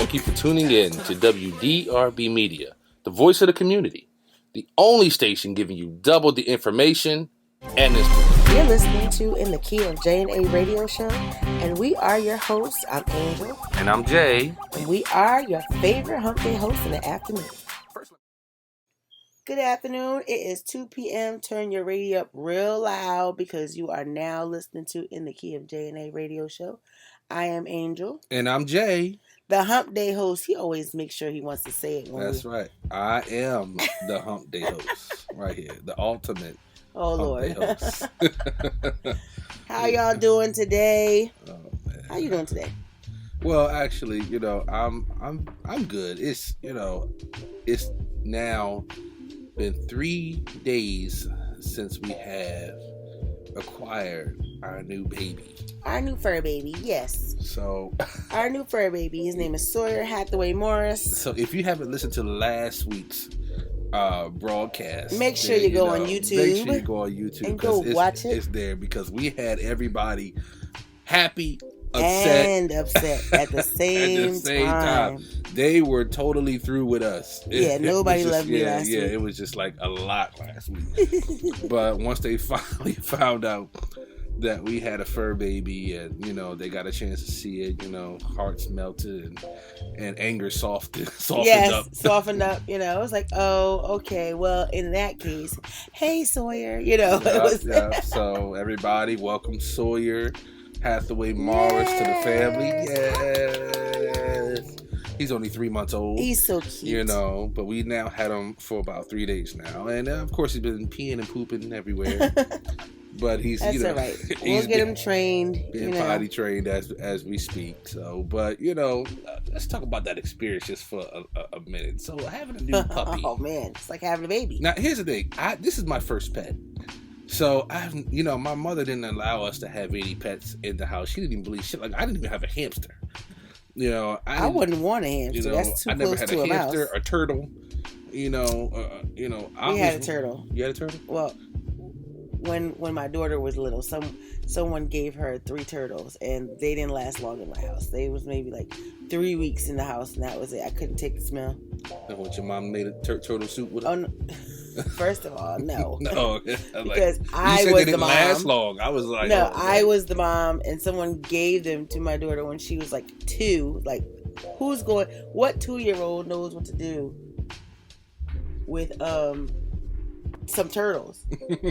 Thank you for tuning in to WDRB Media, the voice of the community, the only station giving you double the information and inspiration. You're listening to In the Key of J&A Radio Show, and we are your hosts. I'm Angel. And I'm Jay. And we are your favorite hump day hosts in the afternoon. Good afternoon. It is 2 p.m. Turn your radio up real loud because you are now listening to In the Key of J&A Radio Show. I am Angel. And I'm Jay. The hump day host. He always makes sure he wants to say it. That's right. I am the hump day host right here. The ultimate Lord. day host. How y'all doing today? Oh, man. How you doing today? Well, actually, I'm good. It's now been 3 days since we have acquired our new baby. Our new fur baby, yes. So our new fur baby. His name is Sawyer Hathaway Morris. So if you haven't listened to last week's broadcast, make sure you go on YouTube. Make sure you go on YouTube and go watch it. It's there because we had everybody happy, and upset at the same time. They were totally through with us. Nobody loved me last week. Yeah, it was just like a lot last week. But once they finally found out that we had a fur baby and, they got a chance to see it, hearts melted and anger softened up. Softened up, It was like, oh, okay, well, in that case, hey, Sawyer, So everybody, welcome Sawyer Hathaway Morris to the family. Yes. He's only 3 months old. He's so cute. But we now had him for about 3 days now. And of course he's been peeing and pooping everywhere. But he's, that's all right. We'll get him trained. Being potty trained as we speak. So, but, let's talk about that experience just for a minute. So having a new puppy. Oh man, it's like having a baby. Now here's the thing. This is my first pet. So my mother didn't allow us to have any pets in the house. She didn't even believe shit. Like I didn't even have a hamster. I wouldn't want a hamster. That's too close to a mouse. I never had a hamster, a turtle. We had a turtle. You had a turtle? Well, when my daughter was little, someone gave her 3 turtles, and they didn't last long in my house. They was maybe like 3 weeks in the house, and that was it. I couldn't take the smell. And what, your mom made a turtle soup with it? Oh, no. First of all, no. No, because I was the mom. Last long. I was like, no, I was the mom, and someone gave them to my daughter when she was like 2. Like, what 2-year-old knows what to do with some turtles?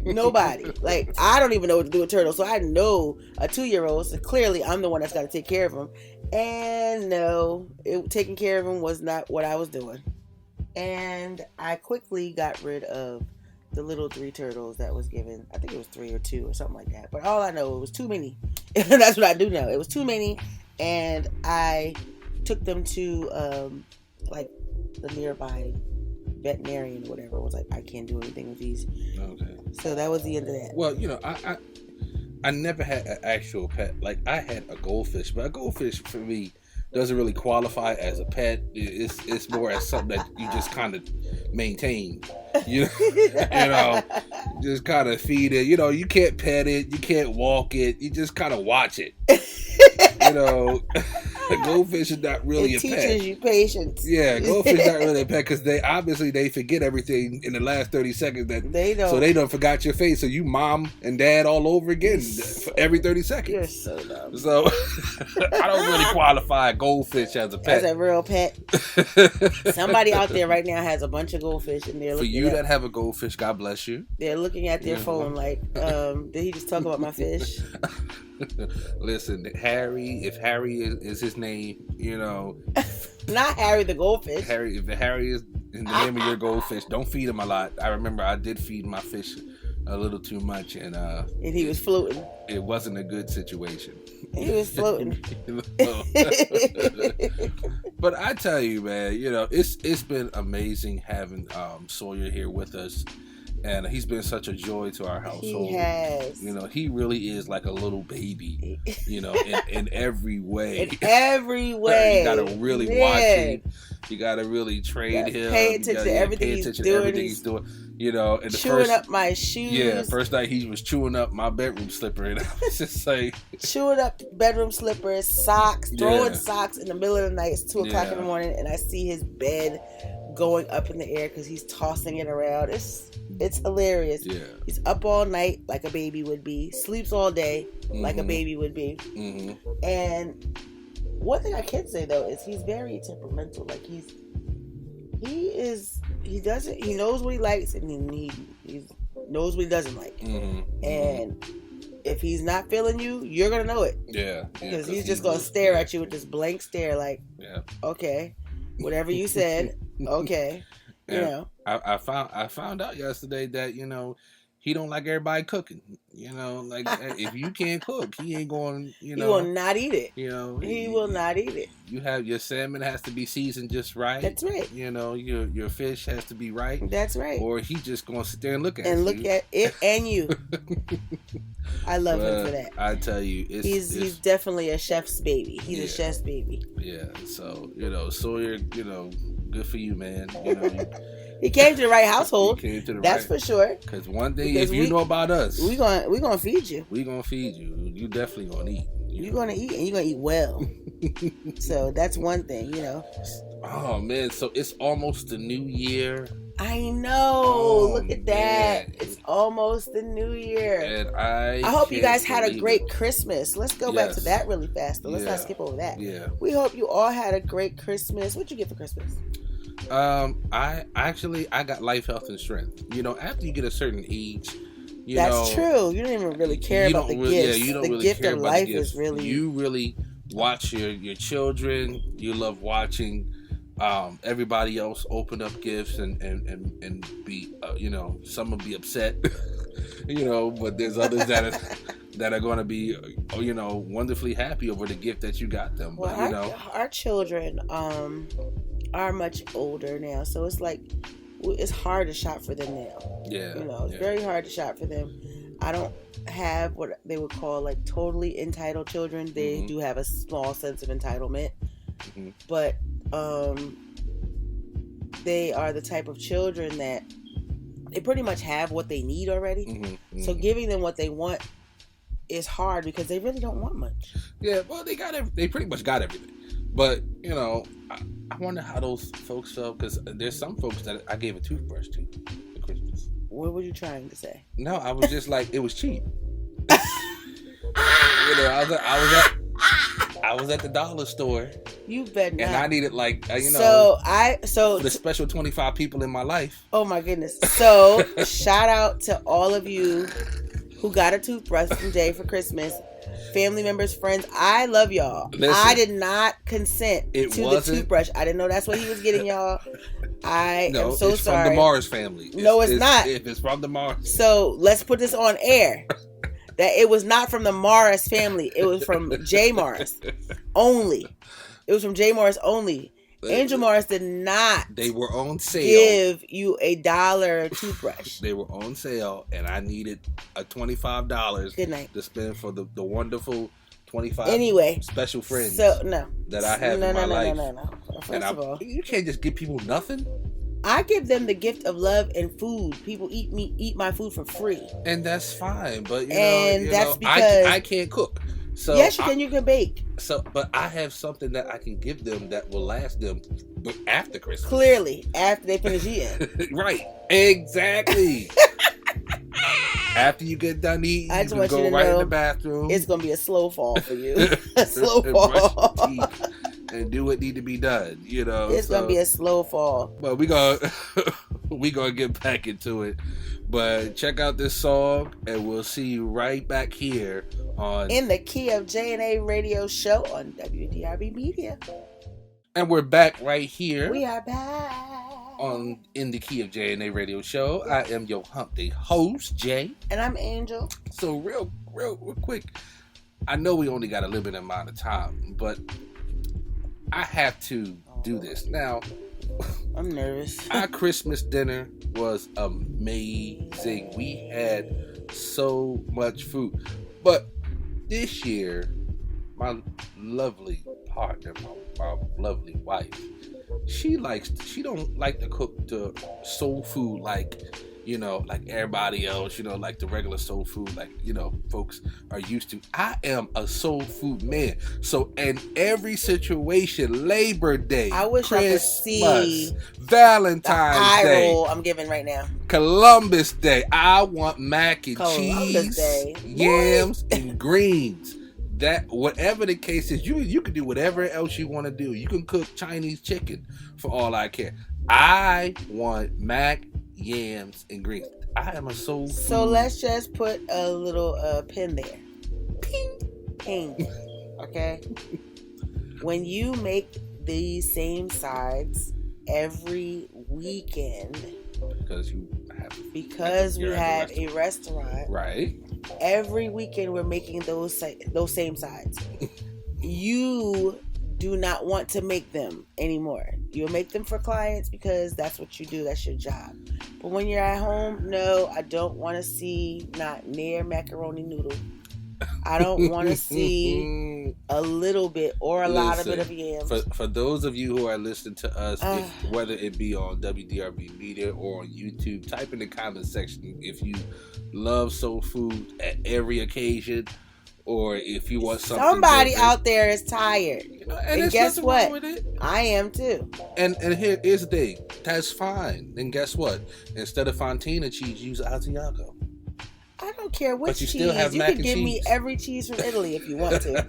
Nobody. Like, I don't even know what to do with turtles, so I know a 2-year-old. So clearly, I'm the one that's got to take care of them. And no, taking care of them was not what I was doing. And I quickly got rid of the little 3 turtles that was given. I think it was 3 or 2 or something like that. But all I know, it was too many. That's what I do know. It was too many. And I took them to the nearby veterinarian or whatever. It was like, I can't do anything with these. Okay. So that was the end of that. Well, I never had an actual pet. Like, I had a goldfish, but a goldfish for me doesn't really qualify as a pet. It's more as something that you just kind of maintain. Just kind of feed it. You can't pet it, you can't walk it, you just kind of watch it. A goldfish is not really a pet. It teaches you patience. Yeah, goldfish is not really a pet because they forget everything in the last 30 seconds. So they don't forgot your face. So you mom and dad all over again for every 30 seconds. You're so dumb. So I don't really qualify a goldfish as a pet. As a real pet. Somebody out there right now has a bunch of goldfish and they're looking for you that have a goldfish, God bless you. They're looking at their phone like, did he just talk about my fish? Listen, Harry, if Harry is his name, not Harry the goldfish. If Harry is in the name of your goldfish, don't feed him a lot. I remember I did feed my fish a little too much, and he was floating. It wasn't a good situation. He was floating. But I tell you, man, it's been amazing having Sawyer here with us. And he's been such a joy to our household. He has. You know, he really is like a little baby, you know, in every way. In every way. You gotta really watch him. You gotta really train him. Pay attention to everything he's doing. You know, and chewing up my shoes. Yeah, first night he was chewing up my bedroom slipper, and I was just like, chewing up bedroom slippers, socks, throwing socks in the middle of the night. It's 2 o'clock in the morning, and I see his bed going up in the air because he's tossing it around. It's hilarious. Yeah, he's up all night like a baby would be, sleeps all day like a baby would be. And one thing I can say though is he's very temperamental. Like he knows what he likes and he knows what he doesn't like. And if he's not feeling you, you're gonna know it. Yeah, because he's just gonna stare at you with this blank stare, like, okay, whatever you said, okay. You know, I found out yesterday that, you know, he don't like everybody cooking. You know, like if you can't cook, he ain't going. You know, he will not eat it. You know, he will not eat it. You have your salmon has to be seasoned just right. That's right. You know, your fish has to be right. That's right. Or he just gonna sit there and look at look at it and you. I love him for that. I tell you, he's definitely a chef's baby. He's a chef's baby. Yeah. So Sawyer, good for you, man. You know. He came to the right household. That's for sure. Because one thing, if you know about us, we gonna feed you. We gonna feed you. You definitely gonna eat. You're gonna eat, and you're gonna eat well. So that's one thing, you know. Oh man, so it's almost the new year. I know. Look at that. Man. It's almost the new year. And I hope you guys had a great Christmas. Let's go back to that really fast. Let's not skip over that. Yeah. We hope you all had a great Christmas. What'd you get for Christmas? I got life, health, and strength. You know, after you get a certain age, that's true. You don't even really care about the gifts. Yeah, you don't really gift care of about life the gifts. Is really. You really watch your children. You love watching everybody else open up gifts and be some will be upset, but there's others that are going to be wonderfully happy over the gift that you got them. Well, but, our children are much older now, so it's like it's hard to shop for them now. Yeah, it's very hard to shop for them. I don't have what they would call like totally entitled children. They do have a small sense of entitlement, but they are the type of children that they pretty much have what they need already. So giving them what they want is hard because they really don't want much. Yeah, well, they pretty much got everything. But I wonder how those folks felt, because there's some folks that I gave a toothbrush to for Christmas. What were you trying to say? No, I was just like, it was cheap. I was at the dollar store. You bet not. And I needed so the special 25 people in my life. Oh my goodness. So shout out to all of you who got a toothbrush from Jay for Christmas. Family members, friends, I love y'all. Listen, I did not consent to the toothbrush. I didn't know that's what he was getting, y'all. I am so it's sorry. From the Mars family. It's not. If it's from the Mars. So let's put this on air. That it was not from the Morris family. It was from Jay Morris only. It was from Jay Morris only. Angel Morris did not. They were on sale. Give you $1 toothbrush. They were on sale, and I needed a $25. Good night. To spend for the wonderful 25 special friends. That I have in my life. No. First of all, you can't just give people nothing. I give them the gift of love and food. People eat my food for free, and that's fine. But that's because I can't cook. So yes, you can. You can bake. So, but I have something that I can give them that will last them after Christmas. Clearly, after they finish eating. Right. Exactly. After you get done eating, you can go right in the bathroom. It's gonna be a slow fall for you. A slow fall. Brush your teeth and do what need to be done. It's gonna be a slow fall. But we gonna get back into it. But check out this song, and we'll see you right back here on In the Key of J&A Radio Show on WDRB Media. And we're back right here. We are back on In the Key of J&A Radio Show. I am your hump day host, Jay. And I'm Angel. So real quick, I know we only got a limited amount of time, but I have to do this. Now, I'm nervous. Our Christmas dinner was amazing. We had so much food. But this year, my lovely partner, my lovely wife, she don't like to cook the soul food like everybody else, like the regular soul food, like, folks are used to. I am a soul food man. So in every situation, Labor Day, I wish Christmas, I could see Valentine's Day, roll I'm giving right now. Columbus Day, I want mac and Columbus cheese, Day. yams, and greens. That whatever the case is, you can do whatever else you want to do. You can cook Chinese chicken for all I care. I want mac, yams, and greens. I am a soul food. So let's just put a little pin there. Ping, ping. Okay. When you make these same sides every weekend, because we have a restaurant, right? Every weekend we're making those same sides. You do not want to make them anymore. You'll make them for clients because that's what you do. That's your job. But when you're at home, no, I don't want to see not near macaroni noodle. I don't want to see a little bit or a lot of bit of yams. For those of you who are listening to us, whether it be on WDRB Media or on YouTube, type in the comment section if you love soul food at every occasion, or if you want something. Somebody different. out there is tired, and guess what? I am too. And here's the thing. That's fine. And guess what? Instead of Fontina cheese, use Asiago. I don't care which cheese. You can give me every cheese from Italy if you want to.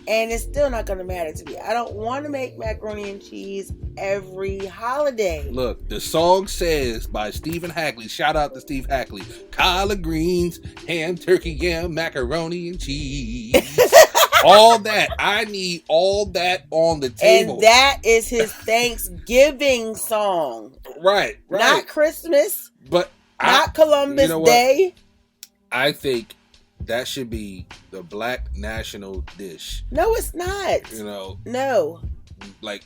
And it's still not going to matter to me. I don't want to make macaroni and cheese every holiday. Look, the song says by Stephen Hackley, shout out to Steve Hackley, collard greens, ham, turkey, yam, macaroni and cheese. All that. I need all that on the table. And that is his Thanksgiving song. Right. Not Christmas. But not Columbus Day. I think that should be the black national dish. No, it's not. No. Like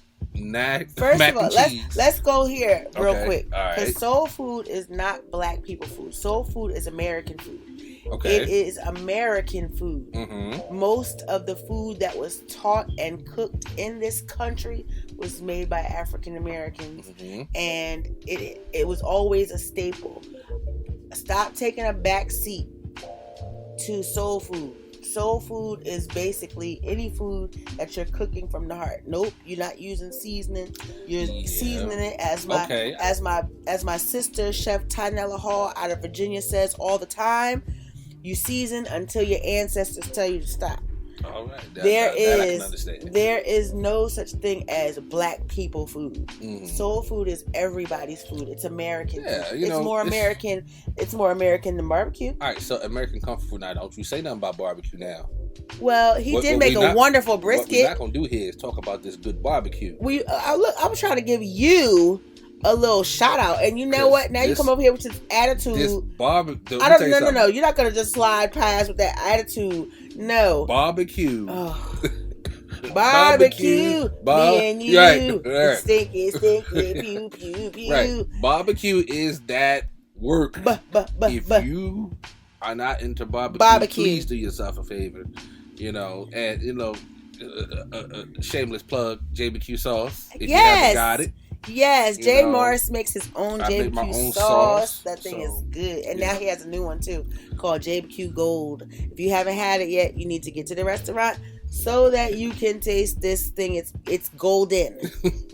First mac of all, and cheese. let's go here real quick. All right. Because soul food is not black people food. Soul food is American food. Okay. It is American food. Mm-hmm. Most of the food that was taught and cooked in this country was made by African Americans, and it was always a staple. Stop taking a back seat to soul food. Soul food is basically any food that you're cooking from the heart. Nope, you're not using seasoning. You're seasoning it as my sister, Chef Tynella Hall out of Virginia, says all the time. You season until your ancestors tell you to stop. All right. There I can understand. There is no such thing as black people food. Soul food is everybody's food. It's American. Yeah, it's more American. It's more American than barbecue. All right, so American comfort food. Now, don't you say nothing about barbecue now? Well, he did make a wonderful brisket. What we're not gonna do here is talk about this good barbecue. I'm trying to give you a little shout out, and you know what? Now you come over here with this attitude. No. You're not gonna just slide past with that attitude. No. Barbecue. Oh. Barbecue. Me and you. Right. Stinky, pew, pew, pew. Right. Barbecue is that work. If you are not into barbecue, please do yourself a favor. Shameless plug, JBQ sauce. If you haven't got it. Yes, Jay Morris makes his own JBQ sauce. That thing is good. And now he has a new one too called JBQ Gold. If you haven't had it yet, you need to get to the restaurant so that you can taste this thing. It's golden.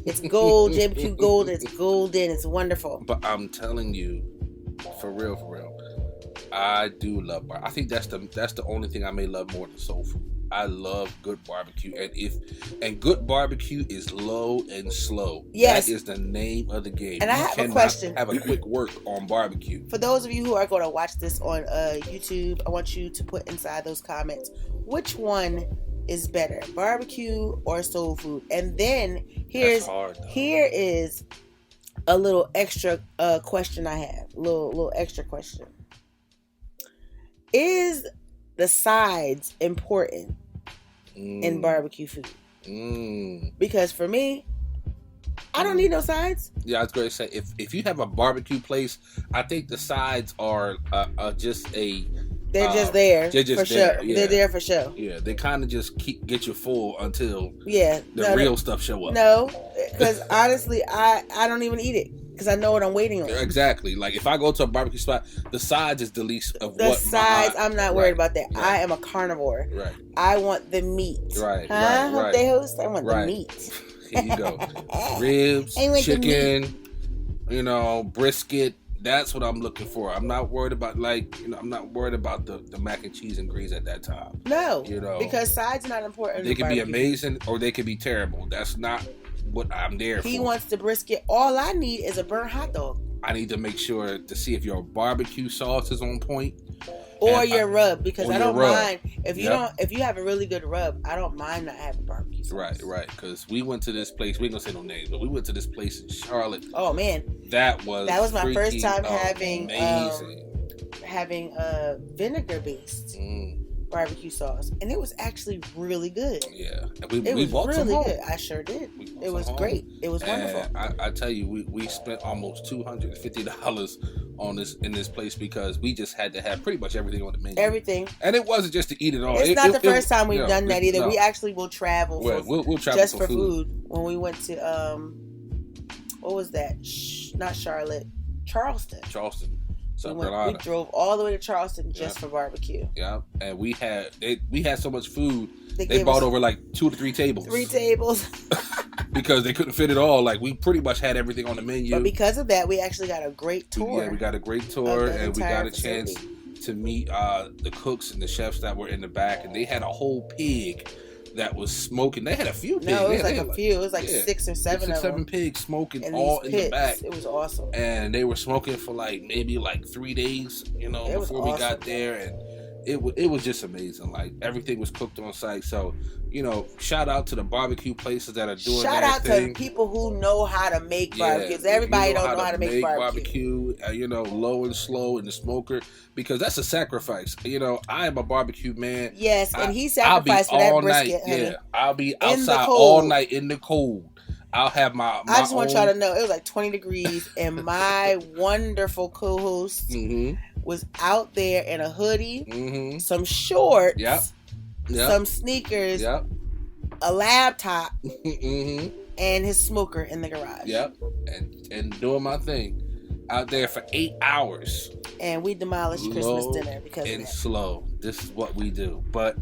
It's gold, JBQ Gold. It's golden. It's wonderful. But I'm telling you, for real, I do love barbecue. I think that's the only thing I may love more than soul food. I love good barbecue, and good barbecue is low and slow. Yes, that is the name of the game. And I have a question. Have a quick work on barbecue. For those of you who are going to watch this on YouTube, I want you to put inside those comments which one is better, barbecue or soul food. And then here is a little extra question I have. Little extra question. Is the sides important in barbecue food? Because for me, I don't need no sides. Yeah, I was going to say, if you have a barbecue place, I think the sides are just a... They're just there. They're just for there. Show. Yeah. They're there for show. Yeah, they kind of just get you full until the real stuff show up. No, because honestly, I don't even eat it because I know what I'm waiting on. Exactly. Like if I go to a barbecue spot, the sides is the least of the what sides. I'm not worried about that. Right. I am a carnivore. Right. I want the meat. Right. Huh? Right. They host. I want the meat. Here you go. Ribs, chicken, brisket. That's what I'm looking for. I'm not worried about I'm not worried about the mac and cheese and greens at that time. No, because sides are not important. They can be amazing or they can be terrible. That's not what I'm there for. He wants the brisket. All I need is a burnt hot dog. I need to make sure to see if your barbecue sauce is on point. Or your rub, because I don't mind if you if you have a really good rub. I don't mind not having barbecue sauce. Right. Because we went to this place. We ain't gonna say no names, but we went to this place in Charlotte. Oh man, that was my first time having vinegar based barbecue sauce, and it was actually really good. Yeah, it was really good. I sure did. It was great. It was wonderful. I tell you, we spent almost $250 on in this place because we just had to have pretty much everything on the menu. Everything, and it wasn't just to eat it all. It's not the first time we've done that either. No. We actually will travel. We'll travel just for food. When we went to what was that? Not Charlotte, Charleston. We drove all the way to Charleston just for barbecue. Yeah, and we had so much food. They bought over like 2 to 3 tables. 3 tables. Because they couldn't fit it all. Like we pretty much had everything on the menu. But because of that, we actually got a great tour. Yeah, we got a great tour, and we got a chance to meet the cooks and the chefs that were in the back, and they had a whole pig that was smoking. They had a few pigs. No, it was a few. It was like 6 or 7 of them. 7 pigs smoking all in the back. It was awesome. And they were smoking for maybe 3 days, before we got there. And it was just amazing. Like everything was cooked on site. So, shout out to the barbecue places that are doing that. Shout out to people who know how to make barbecues. Everybody don't know how to make barbecue. Low and slow in the smoker, because that's a sacrifice. I am a barbecue man. Yes, and he sacrificed for that brisket. Yeah, I'll be outside all night in the cold. I'll have my I just want y'all to know it was like 20 degrees, and my wonderful co-host was out there in a hoodie, some shorts, some sneakers, a laptop, and his smoker in the garage. Yep, and doing my thing out there for 8 hours. And we demolished Christmas dinner because of that. Slow. This is what we do. But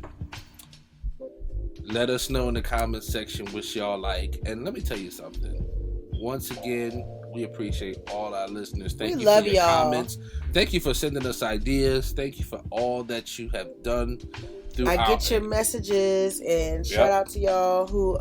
let us know in the comment section what y'all like. And let me tell you something. Once again, we appreciate all our listeners. Thank you for your comments. Thank you for sending us ideas. Thank you for all that you have done throughout. I get your messages, and shout out to y'all who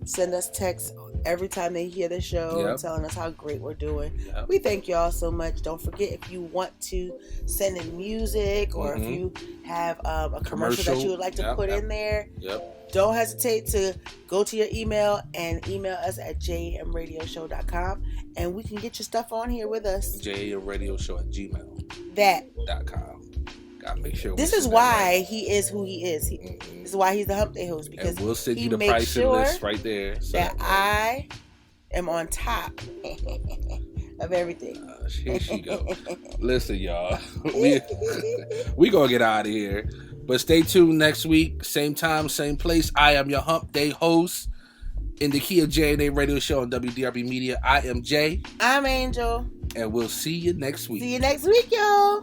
send us texts every time they hear the show and telling us how great we're doing. We thank y'all so much. Don't forget, if you want to send in music, or if you have a commercial that you would like to put in there, don't hesitate to go to your email and email us at jamradioshow.com, and we can get your stuff on here with us. jamradioshow@gmail.com. Gotta make sure. This is why he is who he is. This is why he's the Hump Day host, because we'll send you the pricing list right there. So that I am on top of everything. Here she go. Listen, y'all, we gonna get out of here. But stay tuned next week, same time, same place. I am your Hump Day host in the key of J&A Radio Show on WDRB Media. I am Jay. I'm Angel. And we'll see you next week. See you next week, y'all.